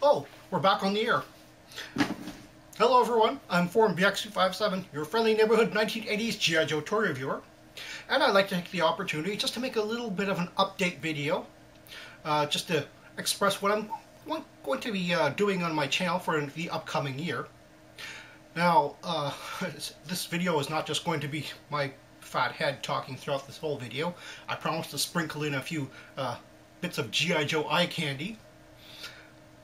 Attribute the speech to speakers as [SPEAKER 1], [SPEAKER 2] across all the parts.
[SPEAKER 1] Oh, we're back on the air. Hello everyone, I'm ForumBX257, your friendly neighborhood 1980s G.I. Joe toy reviewer. And I'd like to take the opportunity just to make a little bit of an update video, just to express what I'm going to be doing on my channel for the upcoming year. Now, this video is not just going to be my fat head talking throughout this whole video. I promise to sprinkle in a few bits of G.I. Joe eye candy.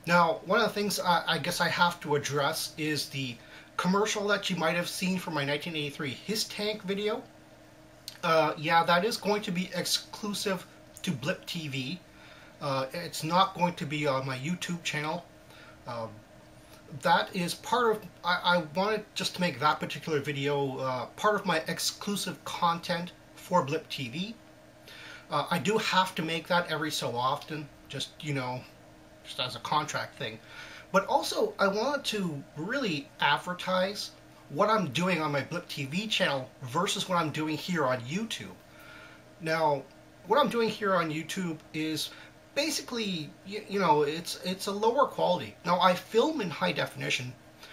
[SPEAKER 1] Now, one of the things I guess I have to address is the commercial that you might have seen from my 1983 His Tank video. Yeah, that is going to be exclusive to Blip TV. It's not going to be on my YouTube channel. That is part of, I wanted just to make that particular video part of my exclusive content for Blip TV. I do have to make that every so often, just, you know, just as a contract thing. But also, I wanted to really advertise what I'm doing on my Blip TV channel versus what I'm doing here on YouTube. Now, what I'm doing here on YouTube is basically, you know, it's a lower quality. Now, I film in high definition,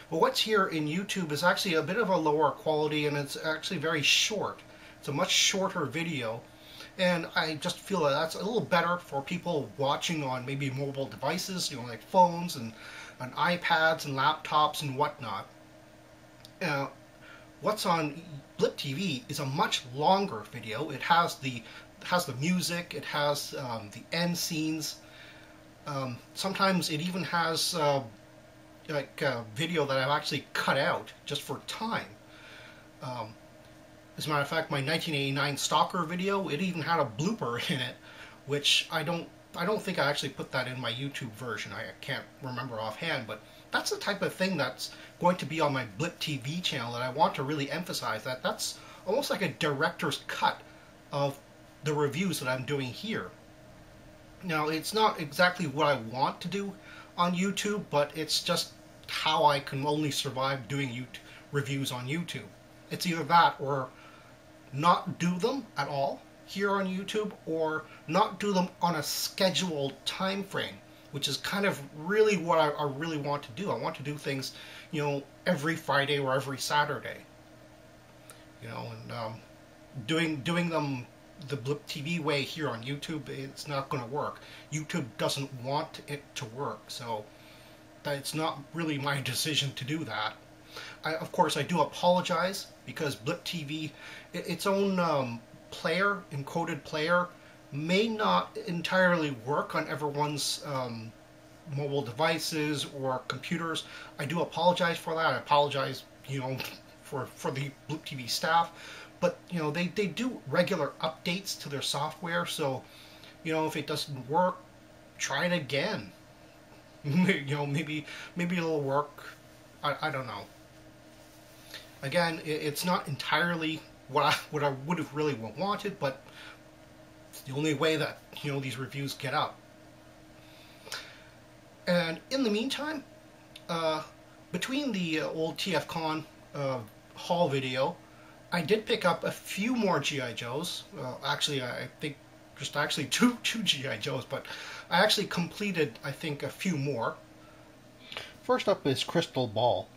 [SPEAKER 1] but what's here in YouTube is actually a bit of a lower quality, and it's actually very short. It's a much shorter video. And I just feel that that's a little better for people watching on maybe mobile devices, you know, like phones and iPads and laptops and whatnot. What's on Blip TV is a much longer video. It has the music, it has the end scenes. Sometimes it even has like a video that I've actually cut out just for time. As a matter of fact, my 1989 Stalker video, it even had a blooper in it, which I don't think I actually put that in my YouTube version. I can't remember offhand, but that's the type of thing that's going to be on my Blip TV channel that I want to really emphasize. That's almost like a director's cut of the reviews that I'm doing here. Now, it's not exactly what I want to do on YouTube, but it's just how I can only survive doing reviews on YouTube. It's either that or not do them at all here on YouTube, or not do them on a scheduled time frame, which is kind of really what I really want to do. I want to do things, you know, every Friday or every Saturday. You know, and doing them the Blip TV way here on YouTube, it's not going to work. YouTube doesn't want it to work, so it's not really my decision to do that. Of course, I do apologize because Blip TV, its own player, encoded player, may not entirely work on everyone's mobile devices or computers. I do apologize for that. I apologize, you know, for the Blip TV staff. But, you know, they do regular updates to their software, so, you know, if it doesn't work, try it again. You know, maybe it'll work. I don't know. Again, it's not entirely what I would have really wanted, but it's the only way that, you know, these reviews get up. And in the meantime, between the old TFCon haul video, I did pick up a few more G.I. Joes. Actually, I think just actually two G.I. Joes, but I actually completed, I think, a few more. First up is Crystal Ball.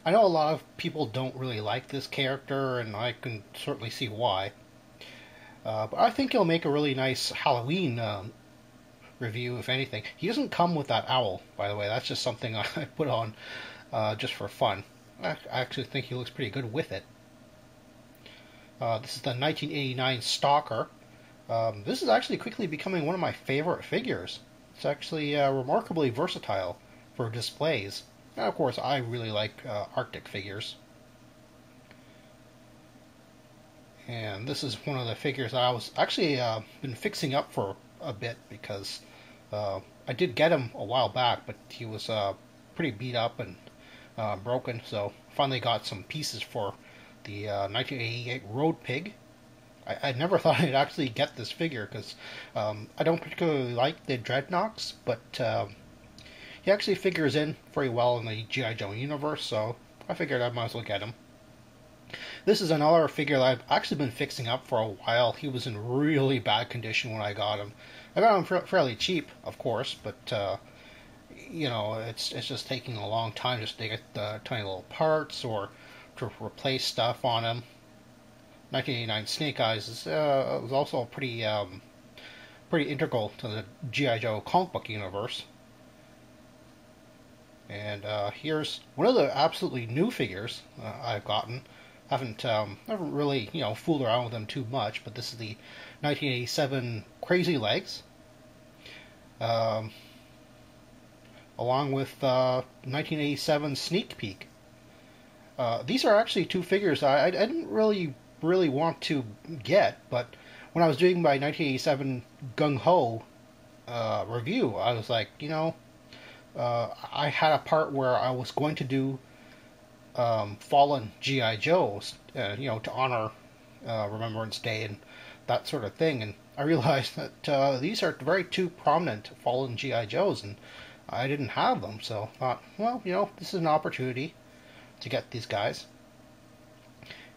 [SPEAKER 1] I know a lot of people don't really like this character, and I can certainly see why. But I think he'll make a really nice Halloween review, if anything. He doesn't come with that owl, by the way. That's just something I put on just for fun. I actually think he looks pretty good with it. This is the 1989 Stalker. This is actually quickly becoming one of my favorite figures. It's actually remarkably versatile for displays. And of course, I really like Arctic figures. And this is one of the figures I was actually been fixing up for a bit, because I did get him a while back, but he was pretty beat up and broken. So finally got some pieces for the 1988 Road Pig. I never thought I'd actually get this figure, because I don't particularly like the Dreadnoks, but he actually figures in very well in the G.I. Joe universe, so I figured I might as well get him. This is another figure that I've actually been fixing up for a while. He was in really bad condition when I got him. I got him fairly cheap, of course, but you know, it's just taking a long time just to get the tiny little parts or to replace stuff on them. 1989 Snake Eyes was also pretty integral to the G.I. Joe comic book universe. And here's one of the absolutely new figures I've gotten. Haven't really fooled around with them too much, but this is the 1987 Crazy Legs, along with 1987 Sneak Peek. These are actually two figures I didn't really want to get, but when I was doing my 1987 Gung Ho review, I was like, I had a part where I was going to do fallen G.I. Joes, to honor Remembrance Day and that sort of thing, and I realized that these are very two prominent fallen G.I. Joes, and I didn't have them, so I thought, well, this is an opportunity to get these guys.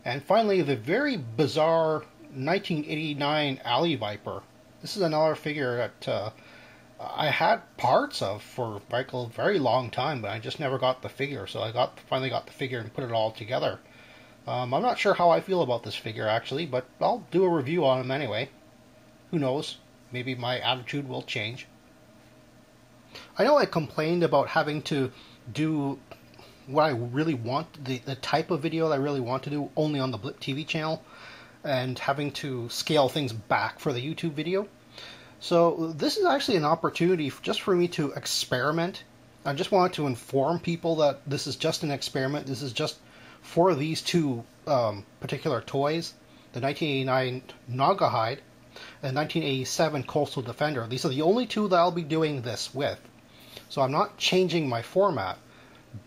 [SPEAKER 1] And finally, the very bizarre 1989 Alley Viper. This is another figure that I had parts of for a very long time, but I just never got the figure. So I finally got the figure and put it all together. I'm not sure how I feel about this figure actually, but I'll do a review on him anyway. Who knows? Maybe my attitude will change. I know I complained about having to do what I really want, the type of video that I really want to do only on the Blip TV channel, and having to scale things back for the YouTube video. So this is actually an opportunity just for me to experiment. I just wanted to inform people that this is just an experiment. This is just for these two particular toys, the 1989 Naugahyde and 1987 Coastal Defender. These are the only two that I'll be doing this with. So I'm not changing my format.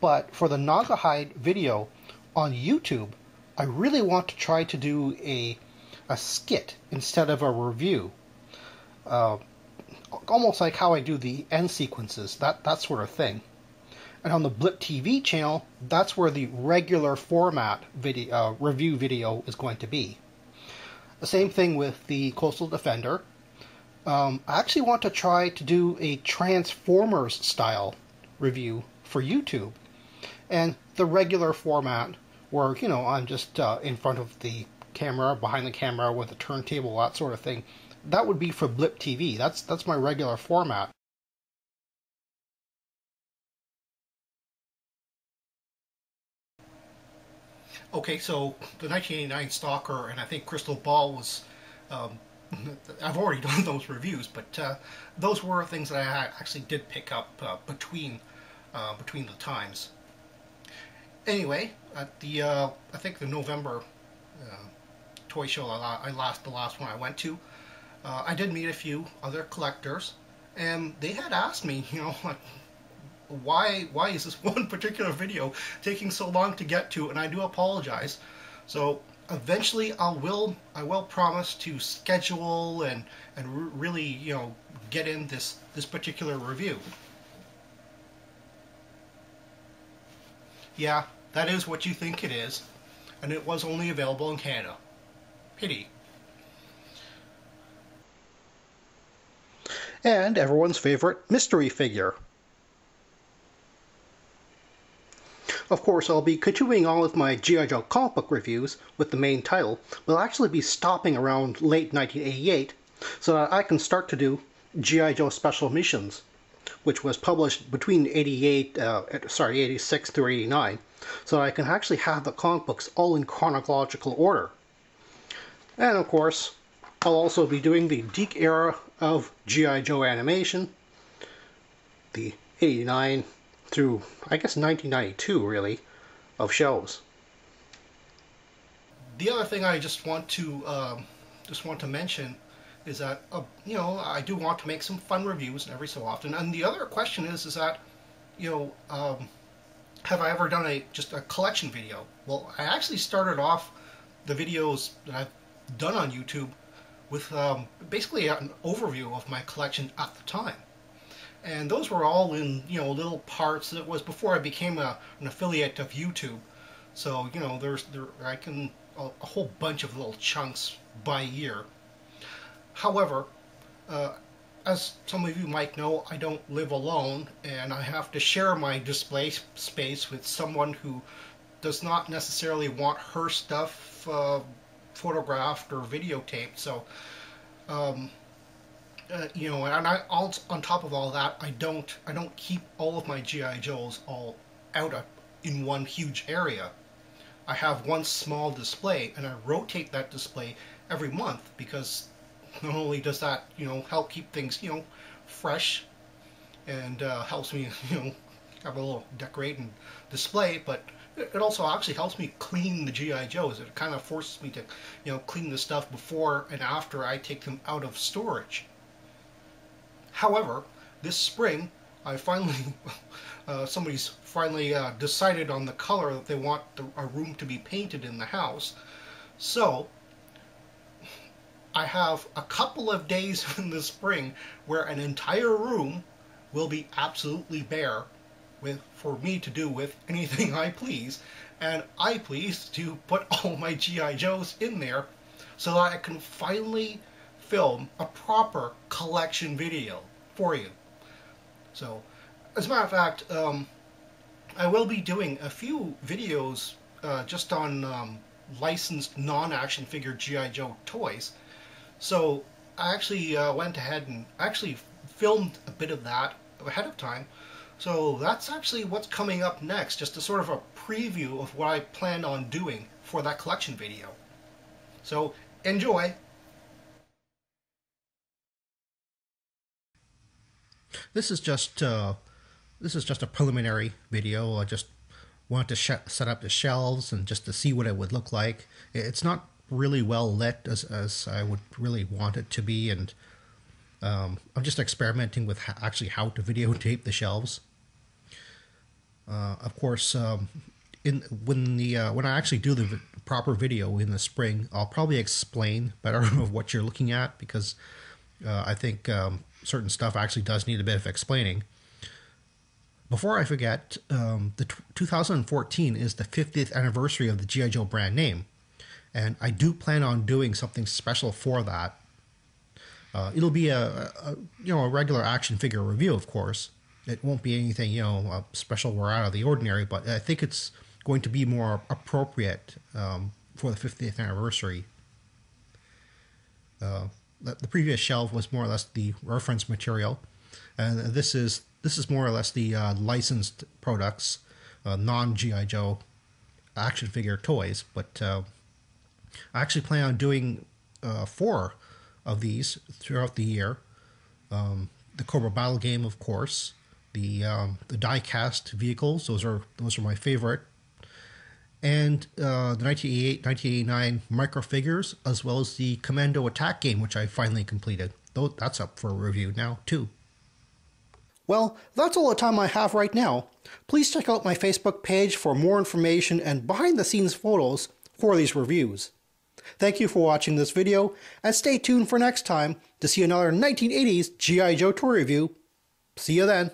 [SPEAKER 1] But for the Naugahyde video on YouTube, I really want to try to do a skit instead of a review. Almost like how I do the end sequences, that sort of thing. And on the Blip TV channel, that's where the regular format video review video is going to be. The same thing with the Coastal Defender. I actually want to try to do a Transformers style review for YouTube, and the regular format where I'm just in front of the camera, behind the camera with a turntable, that sort of thing. That would be for Blip TV. That's my regular format. Okay, so the 1989 Stalker and I think Crystal Ball was, I've already done those reviews, but those were things that I actually did pick up between the times. Anyway, at the I think the November toy show the last one I went to, I did meet a few other collectors, and they had asked me, like, why is this one particular video taking so long to get to, and I do apologize. So eventually I will promise to schedule and really get in this particular review. Yeah, that is what you think it is, and it was only available in Canada. Pity. And everyone's favorite mystery figure. Of course, I'll be continuing on with my G.I. Joe comic book reviews with the main title, but I'll actually be stopping around late 1988 so that I can start to do G.I. Joe Special Missions, which was published between 86 through 89, so I can actually have the comic books all in chronological order. And of course, I'll also be doing the DiC era of G.I. Joe animation, the 89 through, I guess, 1992, really, of shows. The other thing I just want to mention is that I do want to make some fun reviews every so often. And the other question is that have I ever done just a collection video? Well, I actually started off the videos that I've done on YouTube with basically an overview of my collection at the time. And those were all in, little parts. It was before I became an affiliate of YouTube. So, I can a whole bunch of little chunks by year. However, as some of you might know, I don't live alone, and I have to share my display space with someone who does not necessarily want her stuff photographed or videotaped. So, you know, and on top of all that, I don't keep all of my GI Joes all out in one huge area. I have one small display, and I rotate that display every month because not only does that, you know, help keep things, you know, fresh and helps me, you know, have a little decorate and display, but it also actually helps me clean the GI Joes. It kind of forces me to, you know, clean the stuff before and after I take them out of storage. However, this spring, I finally, somebody's finally decided on the color that they want a room to be painted in the house. So, I have a couple of days in the spring where an entire room will be absolutely bare for me to do with anything I please, and I please to put all my GI Joes in there so that I can finally film a proper collection video for you. So, as a matter of fact, I will be doing a few videos just on licensed non-action figure GI Joe toys. So I actually went ahead and actually filmed a bit of that ahead of time. So that's actually what's coming up next, just a sort of a preview of what I plan on doing for that collection video. So enjoy! This is just a preliminary video. I just wanted to set up the shelves and just to see what it would look like. It's not really well lit as I would really want it to be, and I'm just experimenting with actually how to videotape the shelves. Of course, when I actually do the proper video in the spring, I'll probably explain better of what you're looking at, because I think certain stuff actually does need a bit of explaining. Before I forget, the 2014 is the 50th anniversary of the G.I. Joe brand name, and I do plan on doing something special for that. It'll be a regular action figure review, of course. It won't be anything, you know, special or out of the ordinary, but I think it's going to be more appropriate for the 50th anniversary. The previous shelf was more or less the reference material, and this is more or less the licensed products, non-G.I. Joe action figure toys. But I actually plan on doing 4 of these throughout the year. The Cobra Battle game, of course, the die-cast vehicles. Those are my favorite, and the 1988-1989 micro figures, as well as the Commando Attack game, which I finally completed. Though that's up for review now too. Well, that's all the time I have right now. Please check out my Facebook page for more information and behind-the-scenes photos for these reviews. Thank you for watching this video, and stay tuned for next time to see another 1980s G.I. Joe toy review. See you then.